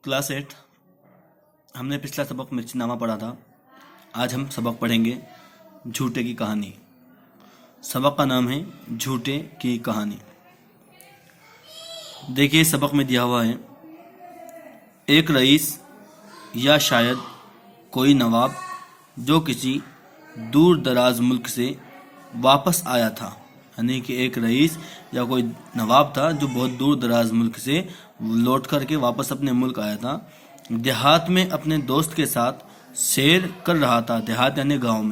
Class 8 हमने पिछला सबक मिर्ची नामा पढ़ा था। आज हम सबक पढ़ेंगे झूठे की कहानी। सबक का नाम है झूठे की कहानी। देखिए सबक में दिया हुआ है, एक रईस या शायद कोई नवाब जो किसी दूर दराज मुल्क से वापस आया था, यानी कि एक रईस या कोई नवाब था जो बहुत दूर दराज मुल्क से लौट करके वापस अपने मुल्क आया था। देहात में अपने दोस्त के साथ सैर कर रहा था। देहात यानी गांव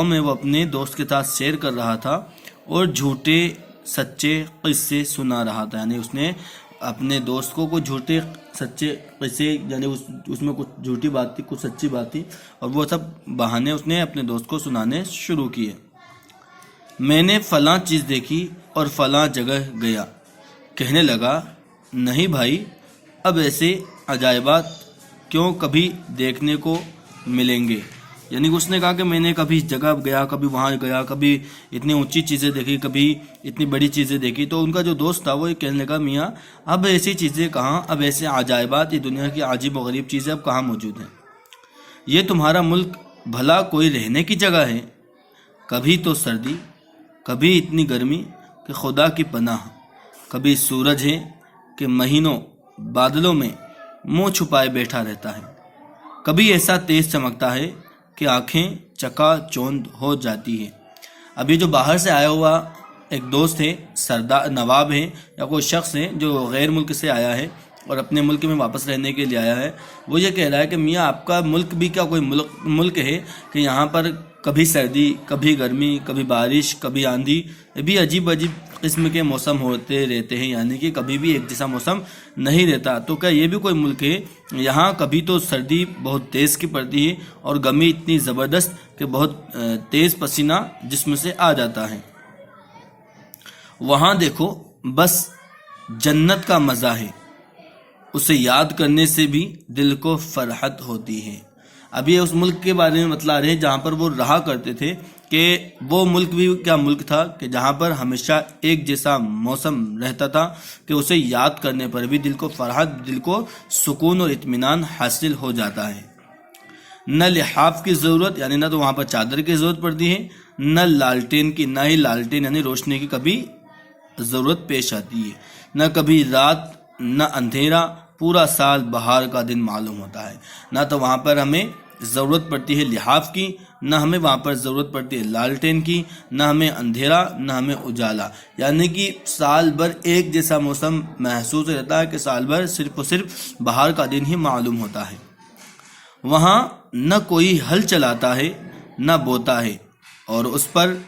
में वो अपने दोस्त के साथ सैर कर रहा था और झूठे सच्चे किस्से सुना रहा था। यानी उसने अपने दोस्त को कुछ झूठे सच्चे किस्से, यानी उसमें कुछ झूठी बात थी, कुछ सच्ची बात थी, और वो सब बहाने उसने अपने दोस्त को सुनाने शुरू किए। मैंने फलां चीज़ देखी और फलां जगह गया। कहने लगा, नहीं भाई, अब ऐसे अजायबात क्यों कभी देखने को मिलेंगे। यानी उसने कहा कि मैंने कभी इस जगह गया, कभी वहाँ गया, कभी इतनी ऊंची चीज़ें देखी, कभी इतनी बड़ी चीज़ें देखी। तो उनका जो दोस्त था वो ये कहने लगा, मियाँ अब ऐसी चीज़ें कहाँ, अब ऐसे अजायबात, ये दुनिया की अजीब व गरीब चीज़ें अब कहाँ मौजूद हैं। ये तुम्हारा मुल्क भला कोई रहने की जगह है? कभी तो सर्दी, कभी इतनी गर्मी कि खुदा की पनाह, कभी सूरज है कि महीनों बादलों में मुंह छुपाए बैठा रहता है, कभी ऐसा तेज चमकता है कि आंखें चकाचौंध हो जाती है। अभी जो बाहर से आया हुआ एक दोस्त है, सरदार नवाब है या कोई शख्स है जो गैर मुल्क से आया है और अपने मुल्क में वापस रहने के लिए आया है, वो ये कह रहा है कि मियाँ आपका मुल्क भी क्या कोई मुल्क है कि यहाँ पर कभी सर्दी, कभी गर्मी, कभी बारिश, कभी आंधी, भी अजीब अजीब किस्म के मौसम होते रहते हैं, यानी कि कभी भी एक जैसा मौसम नहीं रहता। तो क्या ये भी कोई मुल्क है? यहाँ कभी तो सर्दी बहुत तेज़ की पड़ती है और गर्मी इतनी ज़बरदस्त कि बहुत तेज़ पसीना जिस्म से आ जाता है। वहाँ देखो, बस जन्नत का मज़ा है, उसे याद करने से भी दिल को फरहत होती है। अब ये उस मुल्क के बारे में बतला रहे हैं जहाँ पर वो रहा करते थे, कि वो मुल्क भी क्या मुल्क था कि जहाँ पर हमेशा एक जैसा मौसम रहता था, कि उसे याद करने पर भी दिल को फरहत, दिल को सुकून और इत्मीनान हासिल हो जाता है। न लिहाफ की ज़रूरत, यानी ना तो वहाँ पर चादर की ज़रूरत पड़ती है, न लालटेन की, ना ही लालटेन यानी रोशनी की कभी ज़रूरत पेश आती है, न कभी रात न अंधेरा, पूरा साल बहार का दिन मालूम होता है। ना तो वहाँ पर हमें ज़रूरत पड़ती है लिहाफ की, न हमें वहाँ पर ज़रूरत पड़ती है लालटेन की, न हमें अंधेरा, न हमें उजाला। यानी कि साल भर एक जैसा मौसम महसूस रहता है कि साल भर सिर्फ और सिर्फ बहार का दिन ही मालूम होता है। वहाँ न कोई हल चलाता है न बोता है, और उस पर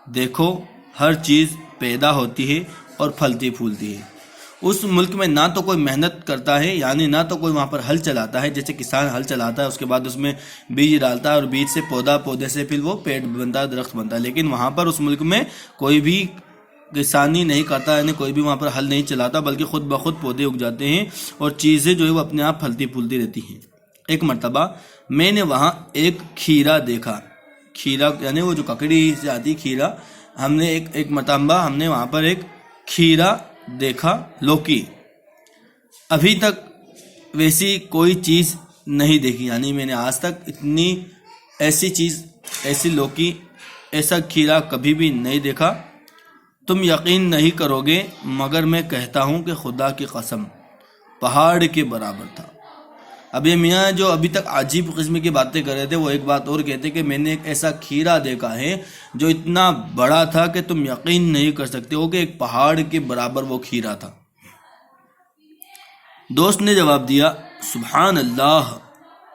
देखो हर चीज़ पैदा होती है और फलती फूलती है। उस मुल्क में ना तो कोई मेहनत करता है, यानी ना तो कोई वहाँ पर हल चलाता है, जैसे किसान हल चलाता है, उसके बाद उसमें बीज डालता है और बीज से पौधा, पौधे से फिर वो पेड़ बनता है, दरख्त बनता है। लेकिन वहाँ पर उस मुल्क में कोई भी किसानी नहीं करता, यानी कोई भी वहाँ पर हल नहीं चलाता, बल्कि खुद ब खुद पौधे उग जाते हैं और चीज़ें जो है वो अपने आप फलती फूलती रहती हैं। एक मरतबा मैंने वहाँ एक खीरा देखा। खीरा यानी वो जो ककड़ी से आती खीरा, हमने एक मरतबा हमने वहाँ पर एक खीरा देखा, लौकी। अभी तक वैसी कोई चीज़ नहीं देखी, यानी मैंने आज तक इतनी ऐसी चीज़, ऐसी लौकी, ऐसा खीरा कभी भी नहीं देखा। तुम यकीन नहीं करोगे मगर मैं कहता हूँ कि खुदा की कसम पहाड़ के बराबर था। अब ये मियाँ जो अभी तक अजीब किस्म की बातें कर रहे थे, वो एक बात और कहते कि मैंने एक ऐसा खीरा देखा है जो इतना बड़ा था कि तुम यकीन नहीं कर सकते हो कि एक पहाड़ के बराबर वो खीरा था। दोस्त ने जवाब दिया, सुभान अल्लाह,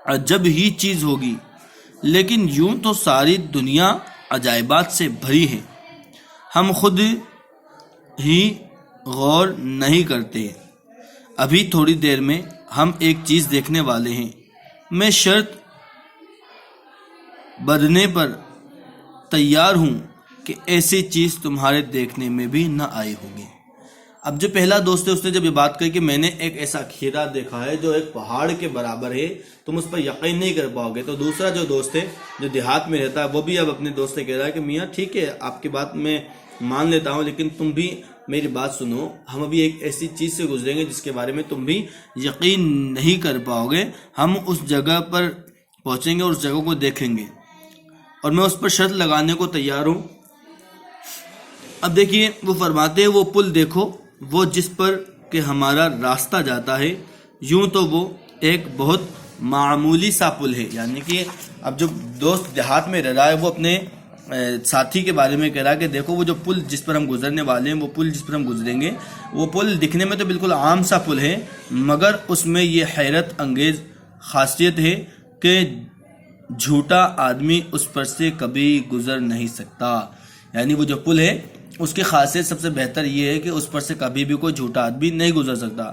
अजब ही चीज़ होगी, लेकिन यूं तो सारी दुनिया अजायबात से भरी है, हम खुद ही गौर नहीं करते। अभी थोड़ी देर में हम एक चीज़ देखने वाले हैं, मैं शर्त बदलने पर तैयार हूँ कि ऐसी चीज़ तुम्हारे देखने में भी न आई होगी। अब जो पहला दोस्त है उसने जब ये बात कही कि मैंने एक ऐसा खीरा देखा है जो एक पहाड़ के बराबर है, तुम उस पर यकीन नहीं कर पाओगे, तो दूसरा जो दोस्त है जो देहात में रहता है वो भी अब अपने दोस्त से कह रहा है कि मियाँ ठीक है, आपकी बात मैं मान लेता हूँ, लेकिन तुम भी میری بات سنو، ہم ابھی ایک ایسی چیز سے گزریں گے جس کے بارے میں تم بھی یقین نہیں کر پاؤ گے. ہم اس جگہ پر پہنچیں گے اور اس جگہ کو دیکھیں گے، اور میں اس پر شرط لگانے کو تیار ہوں. اب دیکھیے وہ فرماتے ہیں وہ پل دیکھو، وہ جس پر کہ ہمارا راستہ جاتا ہے، یوں تو وہ ایک بہت معمولی سا پل ہے. یعنی کہ اب جو دوست دیہات میں رہ رہا ہے وہ اپنے ساتھی کے بارے میں کہہ رہا ہے کہ دیکھو وہ جو پل جس پر ہم گزرنے والے ہیں، وہ پل جس پر ہم گزریں گے، وہ پل دکھنے میں تو بالکل عام سا پل ہے، مگر اس میں یہ حیرت انگیز خاصیت ہے کہ جھوٹا آدمی اس پر سے کبھی گزر نہیں سکتا. یعنی وہ جو پل ہے اس کی خاصیت سب سے بہتر یہ ہے کہ اس پر سے کبھی بھی کوئی جھوٹا آدمی نہیں گزر سکتا.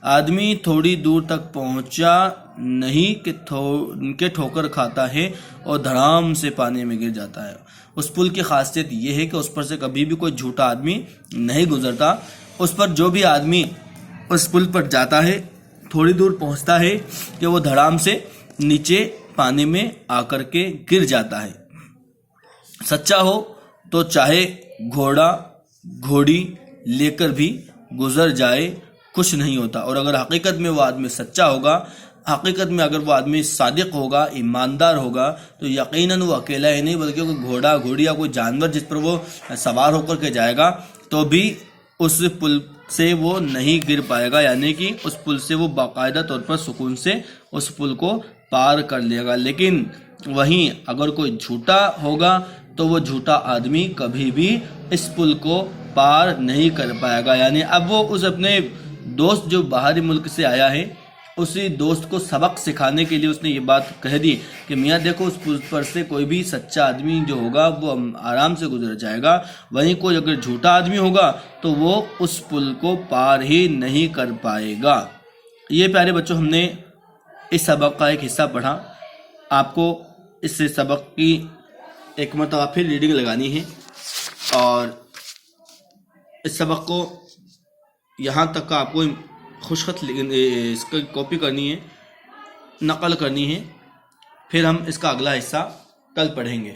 آدمی تھوڑی دور تک پہنچا نہیں کہ ٹھوکر کھاتا ہے اور دھڑام سے پانی میں گر جاتا ہے. اس پل کی خاصیت یہ ہے کہ اس پر سے کبھی بھی کوئی جھوٹا آدمی نہیں گزرتا. اس پر جو بھی آدمی اس پل پر جاتا ہے تھوڑی دور پہنچتا ہے کہ وہ دھڑام سے نیچے پانی میں آ کر کے گر جاتا ہے. سچا ہو تو چاہے گھوڑا گھوڑی لے کر بھی گزر جائے کچھ نہیں ہوتا. اور اگر حقیقت میں وہ آدمی سچا ہوگا، حقیقت میں اگر وہ آدمی صادق ہوگا، ایماندار ہوگا، تو یقیناً وہ اکیلا ہی نہیں بلکہ کوئی گھوڑا گھوڑی یا کوئی جانور جس پر وہ سوار ہو کر کے جائے گا تو بھی اس پل سے وہ نہیں گر پائے گا. یعنی کہ اس پل سے وہ باقاعدہ طور پر سکون سے اس پل کو پار کر لے گا. لیکن وہیں اگر کوئی جھوٹا ہوگا تو وہ جھوٹا آدمی کبھی بھی اس پل کو پار نہیں کر پائے گا. یعنی اب وہ اس اپنے دوست جو باہری ملک سے آیا ہے اسی دوست کو سبق سکھانے کے لیے اس نے یہ بات کہہ دی کہ میاں دیکھو اس پل پر سے کوئی بھی سچا آدمی جو ہوگا وہ آرام سے گزر جائے گا، وہیں کوئی اگر جھوٹا آدمی ہوگا تو وہ اس پل کو پار ہی نہیں کر پائے گا. یہ پیارے بچوں ہم نے اس سبق کا ایک حصہ پڑھا. آپ کو اس سبق کی ایک مرتبہ پھر ریڈنگ لگانی ہے اور اس سبق کو یہاں تک کا آپ کو خوشخط اس کی کاپی کرنی ہے، نقل کرنی ہے. پھر ہم اس کا اگلا حصہ کل پڑھیں گے.